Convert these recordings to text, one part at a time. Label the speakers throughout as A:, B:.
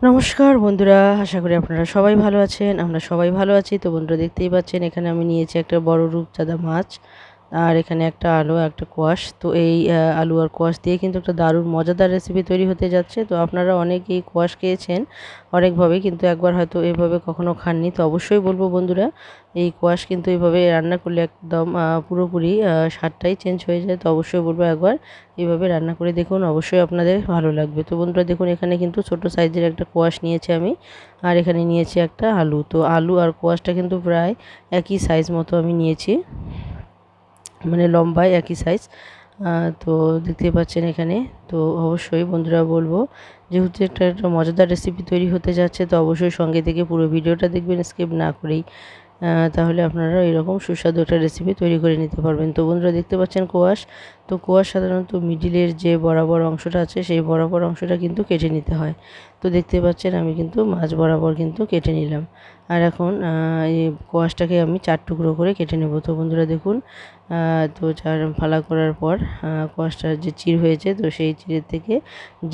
A: নমস্কার বন্ধুরা, আশা করি আপনারা সবাই ভালো আছেন। আমরা সবাই ভালো আছি। তো বন্ধুরা দেখতেই পাচ্ছেন এখানে আমি নিয়েছি একটা বড় রূপচাঁদা মাছ, আর এখানে একটা আলু একটা কোয়াশ। তো এই আলু আর কোয়াশ দিয়ে কিন্তু একটা দারুণ মজাদার রেসিপি তৈরি হতে যাচ্ছে। তো আপনারা অনেকেই কোয়াশ খেয়েছেন অনেকভাবে, কিন্তু একবার হয়তো এভাবে কখনো খাননি। তো অবশ্যই বলবো বন্ধুরা, এই কোয়াশ কিন্তু এইভাবে রান্না করলে একদম পুরোপুরি স্বাদটাই চেঞ্জ হয়ে যায়। তো অবশ্যই বলবো একবার এইভাবে রান্না করে দেখুন, অবশ্যই আপনাদের ভালো লাগবে। তো বন্ধুরা দেখুন, এখানে কিন্তু ছোট সাইজের একটা কোয়াশ নিয়েছি আমি, আর এখানে নিয়েছি একটা আলু। তো আলু আর কোয়াশটা কিন্তু প্রায় একই সাইজ মতো আমি নিয়েছি, মানে লম্বায় একই সাইজ। তো দেখতে পাচ্ছেন এখানে। তো অবশ্যই বন্ধুরা বলবো, যেহেতু একটা মজাদার রেসিপি তৈরি হতে যাচ্ছে, তো অবশ্যই সঙ্গে থেকে পুরো ভিডিওটা দেখবেন স্কিপ না করেই। তাহলে আপনারা এরকম সুস্বাদু একটা রেসিপি তৈরি করে নিতে পারবেন। তো বন্ধুরা দেখতে পাচ্ছেন কোয়াশ। তো কোয়াশ সাধারণত মিডিলের যে বরাবর অংশটা আছে সেই বরাবর অংশটা কিন্তু কেটে নিতে হয়। তো দেখতে পাচ্ছেন আমি কিন্তু মাঝ বরাবর কিন্তু কেটে নিলাম। আর এখন এই কোয়াশটাকে আমি 4 টুকরো করে কেটে নেব। তো বন্ধুরা দেখুন, তো 4 ফালা করার পর কোয়াশটার যে চির হয়েছে, তো সেই চিরের থেকে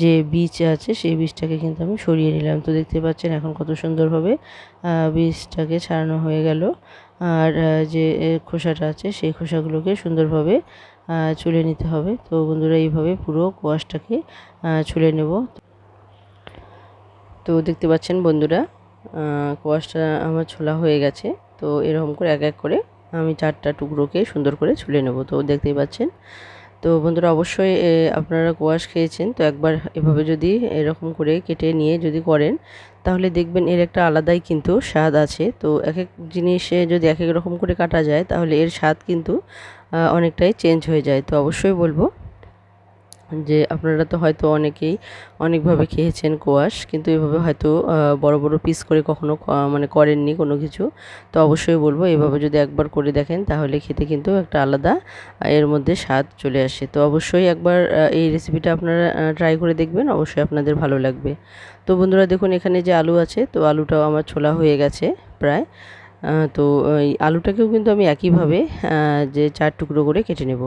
A: যে বীজ আছে সেই বীজটাকে কিন্তু আমি সরিয়ে নিলাম। তো দেখতে পাচ্ছেন এখন কত সুন্দরভাবে বীজটাকে ছাড়ানো হয়ে গেল। আর যে খোসাটা আছে সেই খোসাগুলোকে সুন্দরভাবে ছুলে নিতে হবে। তো বন্ধুরা এইভাবে পুরো কোয়াশটাকে ছুলে নেব। তো দেখতে পাচ্ছেন বন্ধুরা, কোয়াশটা আমার ছোলা হয়ে গেছে। তো এরকম করে এক এক করে আমি 4টা টুকরোকে সুন্দর করে ছুলে নেব। তো দেখতেই পাচ্ছেন। তো বন্ধুরা অবশ্যই আপনারা কোয়াশ খেয়েছেন, তো একবার এভাবে যদি এরকম করে কেটে নিয়ে যদি করেন, তাহলে দেখবেন এর একটা আলাদাই কিন্তু স্বাদ আছে। তো এক এক জিনিসে যদি এক এক রকম করে কাটা যায়, তাহলে এর স্বাদ কিন্তু অনেকটাই চেঞ্জ হয়ে যায়। তো অবশ্যই বলবো যে আপনারা তো হয়তো অনেকেই অনেকভাবে খেয়েছেন কোয়াশ, কিন্তু এভাবে হয়তো বড় বড় পিস করে কখনো মানে করেননি কোনো কিছু। তো অবশ্যই বলবো এভাবে যদি একবার করে দেখেন, তাহলে খেতে কিন্তু একটা আলাদা এর মধ্যে স্বাদ চলে আসে। তো অবশ্যই একবার এই রেসিপিটা আপনারা ট্রাই করে দেখবেন, অবশ্যই আপনাদের ভালো লাগবে। তো বন্ধুরা দেখুন, এখানে যে আলু আছে, তো আলুটাও আমার ছোলা হয়ে গেছে প্রায়। তো এই আলুটাকেও কিন্তু আমি একইভাবে যে 4 টুকরো করে কেটে নেব।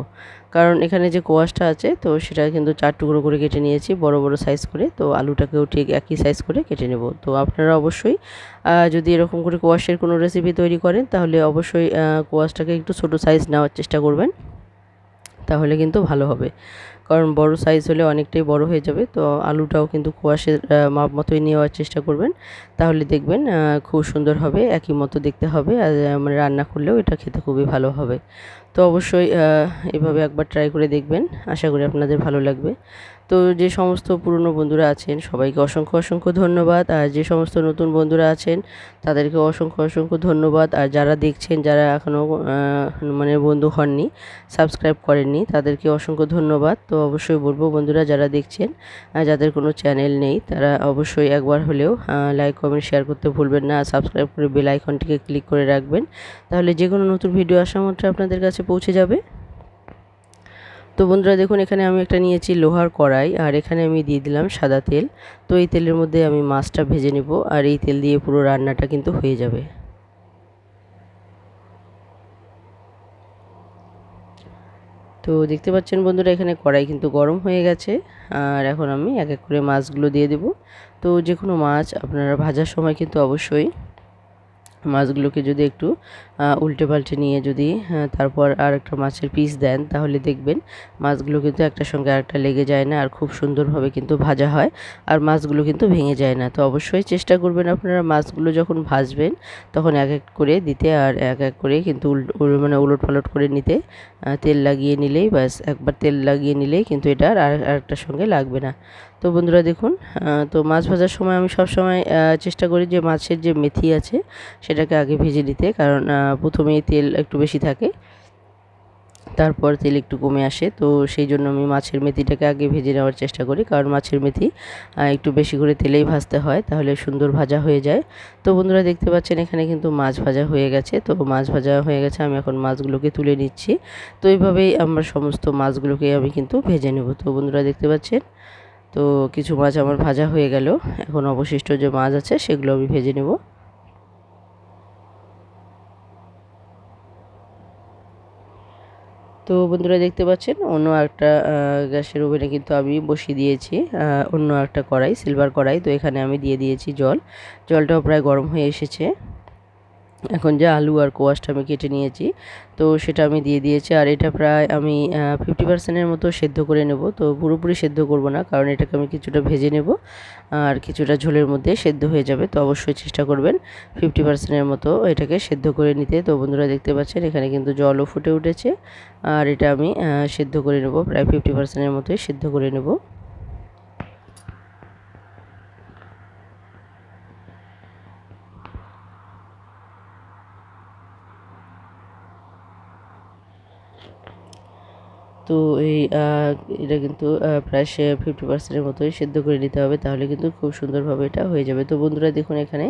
A: কারণ এখানে যে কোয়াশটা আছে, তো সেটা কিন্তু 4 টুকরো করে কেটে নিয়েছি বড় বড় সাইজ করে। তো আলুটাকেও ঠিক একই সাইজ করে কেটে নেব। তো আপনারা অবশ্যই যদি এরকম করে কোয়াশের কোনো রেসিপি তৈরি করেন, তাহলে অবশ্যই কোয়াশটাকে একটু ছোট সাইজ নেওয়ার চেষ্টা করবেন, তাহলে কিন্তু ভালো হবে। কারণ বড় সাইজ হলে অনেকটাই বড় হয়ে যাবে। তো আলুটাও কিন্তু কোয়াশের মাপ মতোই নেওয়ার চেষ্টা করবেন, তাহলে দেখবেন খুব সুন্দর হবে, একই মতো দেখতে হবে। আর মানে রান্না করলেও এটা খেতে খুবই ভালো হবে। তো অবশ্যই এভাবে একবার ট্রাই করে দেখবেন, আশা করি আপনাদের ভালো লাগবে। তো যে সমস্ত পুরনো বন্ধুরা আছেন সবাইকে অসংখ্য অসংখ্য ধন্যবাদ, আর যে সমস্ত নতুন বন্ধুরা আছেন তাদেরকে অসংখ্য অসংখ্য ধন্যবাদ। আর যারা দেখছেন, যারা এখনও মানে বন্ধু হননি, সাবস্ক্রাইব করেননি, তাদেরকে অসংখ্য ধন্যবাদ। তো অবশ্যই বলবো বন্ধুরা, যারা দেখছেন যাদের কোনো চ্যানেল নেই, তারা অবশ্যই একবার হলেও লাইক কমেন্ট শেয়ার করতে ভুলবেন না। সাবস্ক্রাইব করে বেল আইকনটিকে ক্লিক করে রাখবেন, তাহলে যে কোনো নতুন ভিডিও আসা মাত্র আপনাদের কাছে পৌঁছে যাবে। তো বন্ধুরা দেখুন, এখানে আমি একটা নিয়েছি লোহার কড়াই, আর এখানে আমি দিয়ে দিলাম সাদা তেল। তো এই তেলের মধ্যে আমি মাছটা ভেজে নেব, আর এই তেল দিয়ে পুরো রান্নাটা কিন্তু হয়ে যাবে। তো দেখতে পাচ্ছেন বন্ধুরা, এখানে কড়াই কিন্তু গরম হয়ে গেছে। আর এখন আমি এক এক করে মাছগুলো দিয়ে দেব। তো যে কোনো মাছ আপনারা ভাজার সময় কিন্তু অবশ্যই মাছগুলোকে যদি একটু উল্টে পাল্টে নিয়ে যদি তারপর আর একটা মাছের পিস দেন, তাহলে দেখবেন মাছগুলো কিন্তু একটার সঙ্গে আরেকটা লেগে যায় না, আর খুব সুন্দরভাবে কিন্তু ভাজা হয়, আর মাছগুলো কিন্তু ভেঙে যায় না। তো অবশ্যই চেষ্টা করবেন আপনারা মাছগুলো যখন ভাজবেন, তখন এক এক করে দিতে, আর এক এক করে কিন্তু মানে উলট পালট করে নিতে। তেল লাগিয়ে নিলেই ব্যাস, একবার তেল লাগিয়ে নিলেই কিন্তু এটা আর আরেকটার সঙ্গে লাগবে না। তো বন্ধুরা দেখুন, তো মাছ ভাজার সময় আমি সব সময় চেষ্টা করি যে মাছের যে মেথি আছে সেটাকে আগে ভেজে নিতে, কারণ প্রথমেই তেল একটু বেশি থাকে, তারপর তেল একটু কমে আসে। তো সেই জন্য আমি মাছের মেথিটাকে আগে ভেজে নেওয়ার চেষ্টা করি, কারণ মাছের মেথি একটু বেশি করে তেলেই ভাজতে হয়, তাহলে সুন্দর ভাজা হয়ে যায়। তো বন্ধুরা দেখতে পাচ্ছেন এখানে কিন্তু মাছ ভাজা হয়ে গেছে। তো মাছ ভাজা হয়ে গেছে, আমি এখন মাছগুলোকে তুলে নিচ্ছি। তো এইভাবেই আমার সমস্ত মাছগুলোকে আমি কিন্তু ভেজে নেব। তো বন্ধুরা দেখতে পাচ্ছেন, তো কিছু মাছ আমার ভাজা হয়ে গেল। এখন অবশিষ্ট যে মাছ আছে সেগুলো আমি ভেজে নেব। তো বন্ধুরা দেখতে পাচ্ছেন অন্য একটা গ্যাসের ওভেনে কিন্তু আমি বসিয়ে দিয়েছি অন্য একটা কড়াই, সিলভার কড়াই। তো এখানে আমি দিয়ে দিয়েছি জল। জলটাও প্রায় গরম হয়ে এসেছে। এখন যে আলু আর কোয়াশটা আমি কেটে নিয়েছি তো সেটা আমি দিয়ে দিয়েছি, আর এটা প্রায় আমি 50%-এর মতো সেদ্ধ করে নেব। তো পুরোপুরি সেদ্ধ করব না, কারণ এটাকে আমি কিছুটা ভেজে নেব আর কিছুটা ঝোলের মধ্যে সেদ্ধ হয়ে যাবে। তো অবশ্যই চেষ্টা করবেন 50%-এর মতো এটাকে সেদ্ধ করে নিতে। তো বন্ধুরা দেখতে পাচ্ছেন এখানে কিন্তু জলও ফুটে উঠেছে, আর এটা আমি সেদ্ধ করে নেব, প্রায় 50%-এর মতোই সেদ্ধ করে নেব। তো এটা কিন্তু প্রায় 50%-এর মতোই সেদ্ধ করে নিতে হবে, তাহলে কিন্তু খুব সুন্দরভাবে এটা হয়ে যাবে। তো বন্ধুরা দেখুন এখানে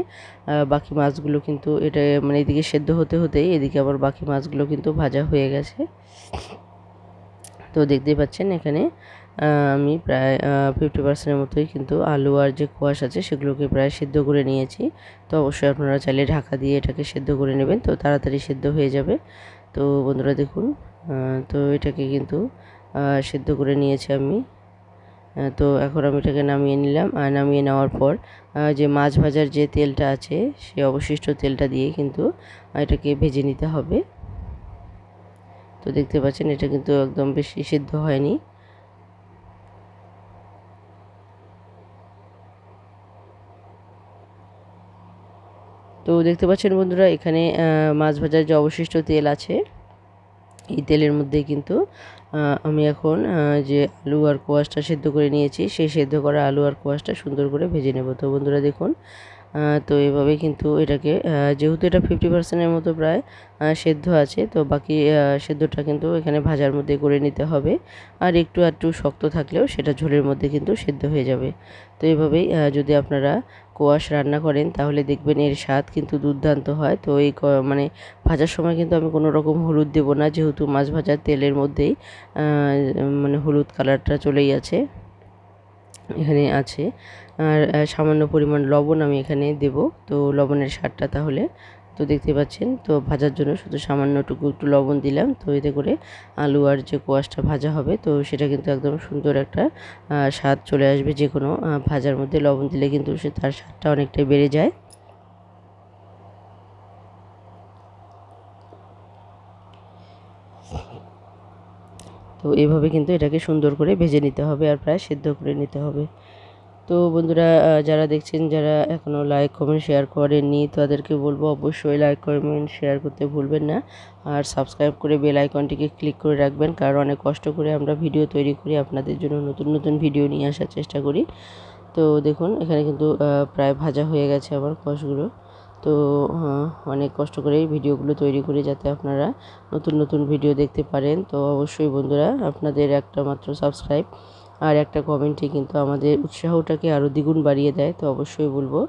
A: বাকি মাছগুলো কিন্তু এটা মানে এদিকে সেদ্ধ হতে হতেই এদিকে আবার বাকি মাছগুলো কিন্তু ভাজা হয়ে গেছে। তো দেখতেই পাচ্ছেন এখানে আমি প্রায় 50%-এর মতোই কিন্তু আলু আর যে কোয়াশ আছে সেগুলোকে প্রায় সেদ্ধ করে নিয়েছি। তো অবশ্যই আপনারা চাইলে ঢাকা দিয়ে এটাকে সেদ্ধ করে নেবেন, তো তাড়াতাড়ি সেদ্ধ হয়ে যাবে। তো বন্ধুরা দেখুন তো এটাকে কিন্তু সেদ্ধ করে নিয়েছি আমি। তো এখন আমি এটাকে নামিয়ে নিলাম, আর নামিয়ে নেওয়ার পর যে মাছ ভাজার যে তেলটা আছে সে অবশিষ্ট তেলটা দিয়ে কিন্তু এটাকে ভেজে নিতে হবে। তো দেখতে পাচ্ছেন এটা কিন্তু একদম বেশি সিদ্ধ হয়নি। তো দেখতে পাচ্ছেন বন্ধুরা এখানে মাছ ভাজার যে অবশিষ্ট তেল আছে এই তেলের মধ্যে কিন্তু আমি এখন যে আলু আর কোয়াশটা সেদ্ধ করে নিয়েছি সেই সেদ্ধ করা আলু আর কোয়াশটা সুন্দর করে ভেজে নেব। তো বন্ধুরা দেখুন তো এভাবে কিন্তু এটাকে যেহেতু এটা 50%-এর মতো প্রায় সেদ্ধ আছে, তো বাকি সেদ্ধটা কিন্তু এখানে ভাজার মধ্যে করে নিতে হবে। আর একটু আধটু শক্ত থাকলেও সেটা ঝোলের মধ্যে কিন্তু সেদ্ধ হয়ে যাবে। তো এভাবেই যদি আপনারা কোয়াশ রান্না করেন তাহলে দেখবেন এর স্বাদ কিন্তু দুর্দান্ত হয়। তো এই মানে ভাজার সময় কিন্তু আমি কোনো রকম হলুদ দেব না, যেহেতু মাছ ভাজার তেলের মধ্যেই মানে হলুদ কালারটা চলেই আছে এখানে আছে। আর সামান্য পরিমাণ লবণ আমি এখানে দেব, তো লবণের স্বাদটা তাহলে তো দেখতে পাচ্ছেন। তো ভাজার জন্য শুধু সামান্যটুকু একটু লবণ দিলাম, তো এতে করে আলু আর যে কোয়াশটা ভাজা হবে তো সেটা কিন্তু একদম সুন্দর একটা স্বাদ চলে আসবে। যে কোনো ভাজার মধ্যে লবণ দিলে কিন্তু সে তার স্বাদটা অনেকটাই বেড়ে যায়। তো এভাবে কিন্তু এটাকে সুন্দর করে ভেজে নিতে হবে আর প্রায় সেদ্ধ করে নিতে হবে। তো বন্ধুরা যারা দেখছেন, যারা এখনও লাইক কমেন্ট শেয়ার করেননি তাদেরকে বলবো অবশ্যই লাইক কমেন্ট শেয়ার করতে ভুলবেন না, আর সাবস্ক্রাইব করে বেল আইকনটিকে ক্লিক করে রাখবেন, কারণ অনেক কষ্ট করে আমরা ভিডিও তৈরি করি, আপনাদের জন্য নতুন নতুন ভিডিও নিয়ে আসার চেষ্টা করি। তো দেখুন এখানে কিন্তু প্রায় ভাজা হয়ে গেছে আমার কোয়াশগুলো। তো অনেক কষ্ট করে এই ভিডিওগুলো তৈরি করি যাতে আপনারা নতুন নতুন ভিডিও দেখতে পারেন। তো অবশ্যই বন্ধুরা আপনাদের একটা মাত্র সাবস্ক্রাইব আর একটা কমেন্টই কিন্তু আমাদের উৎসাহটাকে আরও দ্বিগুণ বাড়িয়ে দেয়। তো অবশ্যই বলবো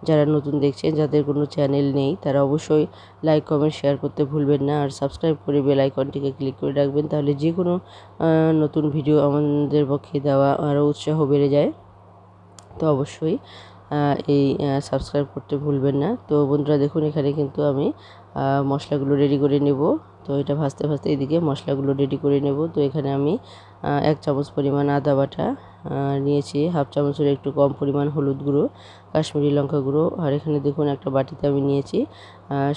A: যারা নতুন দেখছেন, যাদের কোনো চ্যানেল নেই, তারা অবশ্যই লাইক কমেন্ট শেয়ার করতে ভুলবেন না, আর সাবস্ক্রাইব করে বেল আইকনটিকে ক্লিক করে রাখবেন, তাহলে যে কোনো নতুন ভিডিও আমাদের পক্ষে দেওয়া আরও উৎসাহ বেড়ে যায়। তো অবশ্যই এই সাবস্ক্রাইব করতে ভুলবেন না। তো বন্ধুরা দেখুন এখানে কিন্তু আমি মশলাগুলো রেডি করে নেব। তো এটা ভাজতে ভাজতে এদিকে মশলাগুলো রেডি করে নেব। তো এখানে আমি 1 চামচ পরিমাণ আদা বাটা নিয়েছি, হাফ চামচের একটু কম পরিমাণ হলুদ গুঁড়ো, কাশ্মীরি লঙ্কা গুঁড়ো, আর এখানে দেখুন একটা বাটিতে আমি নিয়েছি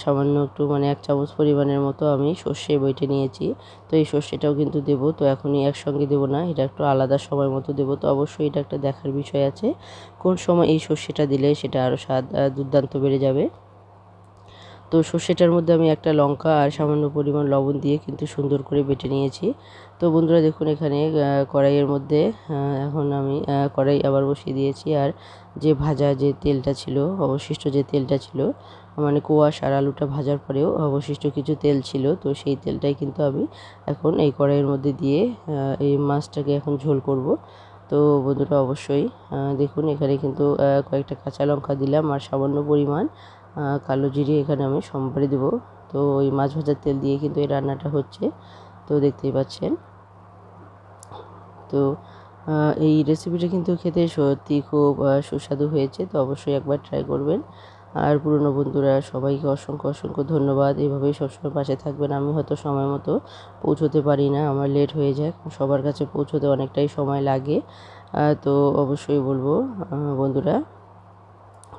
A: সামান্য একটু মানে 1 চামচ পরিমাণের মতো আমি সর্ষে বেটে নিয়েছি। তো এই সর্ষেটাও কিন্তু দেবো, তো এখনই একসঙ্গে দেবো না, এটা একটু আলাদা সময় মতো দেবো। তো অবশ্যই এটা একটা দেখার বিষয় আছে কোন সময় এই সর্ষেটা দিলে সেটা আরও স্বাদ দুর্দান্ত বেড়ে যাবে। তো সর্ষেটার মধ্যে আমি একটা লঙ্কা আর সামান্য পরিমাণ লবণ দিয়ে কিন্তু সুন্দর করে বেটে নিয়েছি। তো বন্ধুরা দেখুন এখানে কড়াইয়ের মধ্যে এখন আমি কড়াই আবার বসিয়ে দিয়েছি, আর যে ভাজা যে তেলটা ছিল, অবশিষ্ট যে তেলটা ছিল, মানে কোয়াশ আর আলুটা ভাজার পরেও অবশিষ্ট কিছু তেল ছিল, তো সেই তেলটাই কিন্তু আমি এখন এই কড়াইয়ের মধ্যে দিয়ে এই মাছটাকে এখন ঝোল করব। তো বন্ধুরা অবশ্যই দেখুন এখানে কিন্তু কয়েকটা কাঁচা লঙ্কা দিলাম আর সামান্য পরিমাণ কালো জিরে এখানে আমি সম্বারে দেবো। তো ওই মাছ ভাজার তেল দিয়ে কিন্তু এই রান্নাটা হচ্ছে, তো দেখতেই পাচ্ছেন। তো এই রেসিপিটা কিন্তু খেতে সত্যি খুব সুস্বাদু হয়েছে, তো অবশ্যই একবার ট্রাই করবেন। আর পুরনো বন্ধুরা সবাইকে অসংখ্য অসংখ্য ধন্যবাদ। এভাবেই সবসময় পাশে থাকবেন। আমি হয়তো সময় মতো পৌঁছতে পারি না, আমার লেট হয়ে যায়, সবার কাছে পৌঁছতে অনেকটাই সময় লাগে। তো অবশ্যই বলবো বন্ধুরা,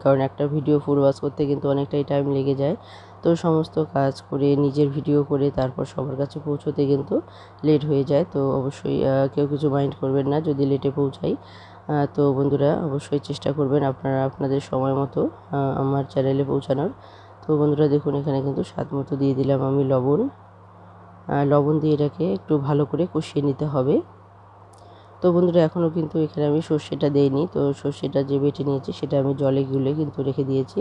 A: কারণ একটা ভিডিও ফুল ওয়াচ করতে কিন্তু অনেকটাই টাইম লেগে যায়। তো সমস্ত কাজ করে নিজের ভিডিও করে তারপর সবার কাছে পৌঁছতে কিন্তু লেট হয়ে যায়। তো অবশ্যই কেউ কিছু মাইন্ড করবেন না যদি লেটে পৌঁছাই। তো বন্ধুরা অবশ্যই চেষ্টা করবেন আপনারা আপনাদের সময় মতো আমার চ্যানেলে পৌঁছানোর। তো বন্ধুরা দেখুন, এখানে কিন্তু স্বাদ মতো দিয়ে দিলাম আমি লবণ। লবণ দিয়ে এটাকে একটু ভালো করে কষিয়ে নিতে হবে। তো বন্ধুরা এখনও কিন্তু এখানে আমি সর্ষেটা দেইনি। তো সর্ষেটা যে বেটে নিয়েছি সেটা আমি জলে গুলে কিন্তু রেখে দিয়েছি।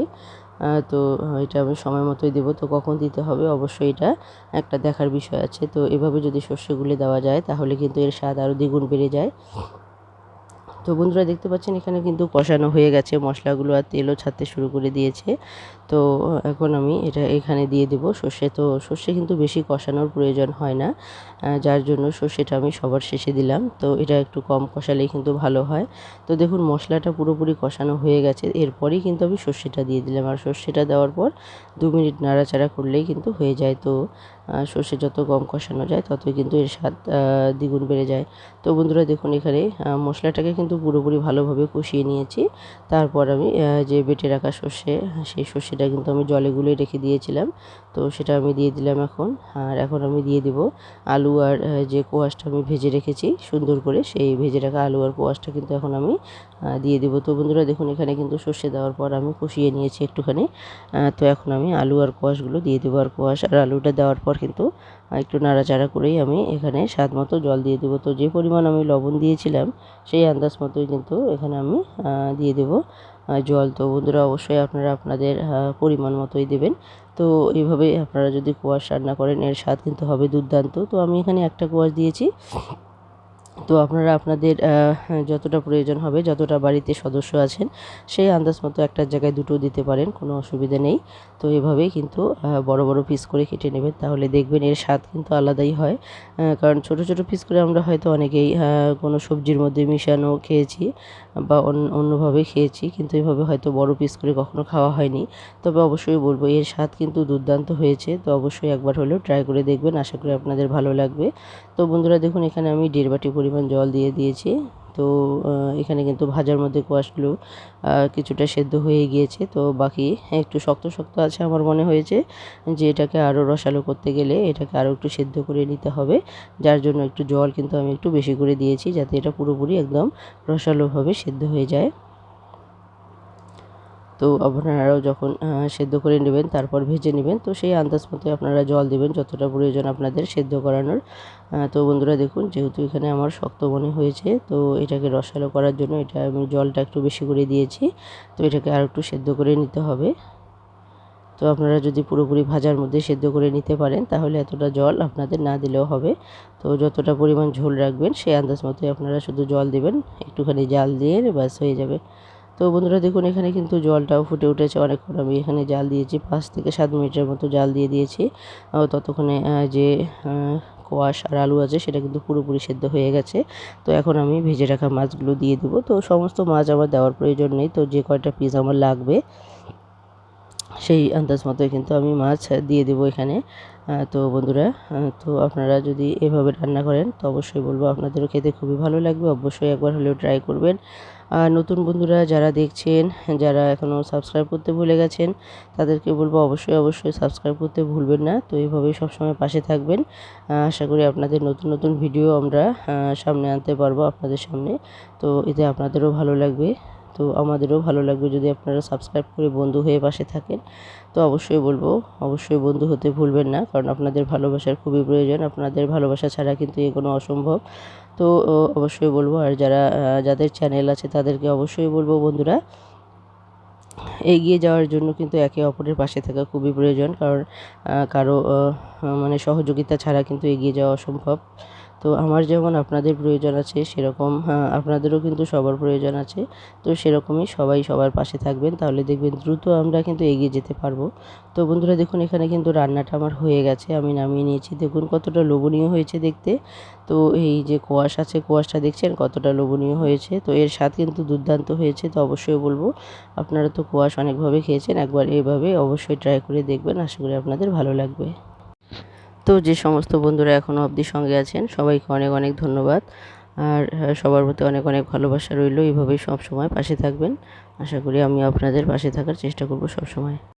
A: তো এটা আমি সময় মতোই দেবো। তো কখন দিতে হবে অবশ্যই এটা একটা দেখার বিষয় আছে। তো এভাবে যদি সর্ষে গুলে দেওয়া যায় তাহলে কিন্তু এর স্বাদ আরও দ্বিগুণ বেড়ে যায়। তো বন্ধুরা দেখতে পাচ্ছেন এখানে কিন্তু কষানো হয়ে গেছে, মশলাগুলো আর তেলও ছাড়তে শুরু করে দিয়েছে। তো এখন আমি এটা এখানে দিয়ে দেবো সর্ষে। তো সর্ষে কিন্তু বেশি কষানোর প্রয়োজন হয় না, যার জন্য সর্ষেটা আমি সবার শেষে দিলাম। তো এটা একটু কম কষালেই কিন্তু ভালো হয়। তো দেখুন মশলাটা পুরোপুরি কষানো হয়ে গেছে, এরপরেই কিন্তু আমি সর্ষেটা দিয়ে দিলাম। আর সর্ষেটা দেওয়ার পর 2 মিনিট নাড়াচাড়া করলেই কিন্তু হয়ে যায়। তো সর্ষে যত কম কষানো যায় ততই কিন্তু এর স্বাদ দ্বিগুণ বেড়ে যায়। তো বন্ধুরা দেখুন এখানে মশলাটাকে কিন্তু পুরোপুরি ভালোভাবে কষিয়ে নিয়েছি। তারপর আমি যে বেটে রাখা সর্ষে, সেই সর্ষেটা কিন্তু আমি জলে গুলে রেখে দিয়েছিলাম। তো সেটা আমি দিয়ে দিলাম এখন। আর এখন আমি দিয়ে দিব আলু আর যে কোয়াশটা আমি ভেজে রেখেছি সুন্দর করে, সেই ভেজে রাখা আলু আর কোয়াশটা কিন্তু এখন আমি দিয়ে দেবো। তো বন্ধুরা দেখুন এখানে কিন্তু সর্ষে দেওয়ার পর আমি কষিয়ে নিয়েছি একটুখানি। তো এখন আমি আলু আর কোয়াশগুলো দিয়ে দেবো। আর কোয়াশ আর আলুটা দেওয়ার পর কিন্তু একটু নাড়াচাড়া করেই আমি এখানে স্বাদ মতো জল দিয়ে দেবো। তো যে পরিমাণ আমি লবণ দিয়েছিলাম সেই আন্দাজ মতোই কিন্তু এখানে আমি দিয়ে দেবো জল। তো বন্ধুরা অবশ্যই আপনারা আপনাদের পরিমাণ মতোই দেবেন। তো এইভাবে আপনারা যদি কোয়াশ রান্না করেন এর স্বাদ কিন্তু হবে দুর্দান্ত। তো আমি এখানে একটা কোয়াশ দিয়েছি। তো আপনারা আপনাদের যতটা প্রয়োজন হবে, যতটা বাড়িতে সদস্য আছেন সেই আন্দাজ মতো একটার জায়গায় দুটো দিতে পারেন, কোনো অসুবিধা নেই। তো এভাবেই কিন্তু বড় বড় পিস করে কেটে নেবেন, তাহলে দেখবেন এর স্বাদ কিন্তু আলাদাই হয়। কারণ ছোট ছোট পিস করে আমরা হয়তো অনেকেই কোনো সবজির মধ্যে মিশানো খেয়েছি বা অন্যভাবে খেয়েছি, কিন্তু এভাবে হয়তো বড় পিস করে কখনো খাওয়া হয়নি। তবে অবশ্যই বলবো এর স্বাদ কিন্তু দুর্দান্ত হয়েছে। তো অবশ্যই একবার হলেও ট্রাই করে দেখবেন, আশা করি আপনাদের ভালো লাগবে। তো বন্ধুরা দেখুন এখানে আমি 1.5 বাটি পরিমাণ জল দিয়ে দিয়েছি। তো এখানে কিন্তু ভাজার মধ্যে কোয়াশগুলো কিছুটা সেদ্ধ হয়ে গিয়েছে। তো বাকি একটু শক্ত শক্ত আছে, আমার মনে হয়েছে যে এটাকে আরও রসালো করতে গেলে এটাকে আরও একটু সেদ্ধ করে নিতে হবে, যার জন্য একটু জল কিন্তু আমি একটু বেশি করে দিয়েছি, যাতে এটা পুরোপুরি একদম রসালোভাবে সেদ্ধ হয়ে যায়। তো আপনারাও যখন সেদ্ধ করে নেবেন তারপর ভেজে নেবেন, তো সেই আন্দাজ মতোই আপনারা জল দেবেন যতটা প্রয়োজন আপনাদের সেদ্ধ করানোর। তো বন্ধুরা দেখুন যেহেতু এখানে আমার শক্ত মনে হয়েছে, তো এটাকে রসালো করার জন্য এটা আমি জলটা একটু বেশি করে দিয়েছি। তো এটাকে আর একটু সেদ্ধ করে নিতে হবে। তো আপনারা যদি পুরোপুরি ভাজার মধ্যে সেদ্ধ করে নিতে পারেন তাহলে এতটা জল আপনাদের না দিলেও হবে। তো যতটা পরিমাণ ঝোল রাখবেন সেই আন্দাজ মতোই আপনারা শুধু জল দেবেন, একটুখানি জাল দিয়ে ব্যাস হয়ে যাবে। তো বন্ধুরা দেখুন এখানে কিন্তু জলটাও ফুটে উঠেছে অনেকক্ষণ, আমি এখানে জাল দিয়েছি 5 থেকে 7 মিনিটের মতো জাল দিয়ে দিয়েছি। ততক্ষণে যে কোয়াশ আর আলু আছে সেটা কিন্তু পুরোপুরি সেদ্ধ হয়ে গেছে। তো এখন আমি ভেজে রাখা মাছগুলো দিয়ে দেবো। তো সমস্ত মাছ আমার দেওয়ার প্রয়োজন নেই, তো যে কয়টা পিস আমার লাগবে সেই আন্দাজ মতোই কিন্তু আমি মাছ দিয়ে দেবো এখানে। তো বন্ধুরা তো আপনারা যদি এভাবে রান্না করেন তো অবশ্যই বলবো আপনাদেরও খেতে খুবই ভালো লাগবে। অবশ্যই একবার হলেও ট্রাই করবেন। আর নতুন বন্ধুরা যারা দেখছেন, যারা এখনও সাবস্ক্রাইব করতে ভুলে গেছেন, তাদেরকে বলবো অবশ্যই অবশ্যই সাবস্ক্রাইব করতে ভুলবেন না। তো এইভাবেই সবসময় পাশে থাকবেন। আশা করি আপনাদের নতুন নতুন ভিডিও আমরা সামনে আনতে পারবো আপনাদের সামনে। তো এতে আপনাদেরও ভালো লাগবে, তো আমাদেরও ভালো লাগবে যদি আপনারা সাবস্ক্রাইব করে বন্ধু হয়ে পাশে থাকেন। তো অবশ্যই বলবো অবশ্যই বন্ধু হতে ভুলবেন না, কারণ আপনাদের ভালোবাসার খুবই প্রয়োজন। আপনাদের ভালোবাসা ছাড়া কিন্তু এগোনো অসম্ভব। তো অবশ্যই বলবো, আর যাদের চ্যানেল আছে তাদেরকে অবশ্যই বলবো বন্ধুরা এগিয়ে যাওয়ার জন্য কিন্তু একে অপরের পাশে থাকা খুবই প্রয়োজন, কারণ কারো মানে সহযোগিতা ছাড়া কিন্তু এগিয়ে যাওয়া অসম্ভব। তো আমার যেমন আপনাদের প্রয়োজন আছে সেরকম আপনাদেরও কিন্তু সবার প্রয়োজন আছে। তো সেরকমই সবাই সবার পাশে থাকবেন, তাহলে দেখবেন দ্রুত আমরা কিন্তু এগিয়ে যেতে পারবো। তো বন্ধুরা দেখুন এখানে কিন্তু রান্নাটা আমার হয়ে গেছে, আমি নামিয়ে নিয়েছি। দেখুন কতটা লোভনীয় হয়েছে দেখতে। তো এই যে কোয়াশ আছে, কোয়াশটা দেখছেন কতটা লোভনীয় হয়েছে। তো এর স্বাদ কিন্তু দুর্দান্ত হয়েছে। তো অবশ্যই বলবো, আপনারা তো কোয়াশ অনেকভাবে খেয়েছেন, একবার এভাবে অবশ্যই ট্রাই করে দেখবেন, আশা করি আপনাদের ভালো লাগবে। তো যে সমস্ত বন্ধুরা এখনও অবধি সঙ্গে আছেন সবাইকে অনেক অনেক ধন্যবাদ। আর সবার প্রতি অনেক অনেক ভালোবাসা রইল। এইভাবেই সব সময় পাশে থাকবেন, আশা করি আমি আপনাদের পাশে থাকার চেষ্টা করব সব সময়।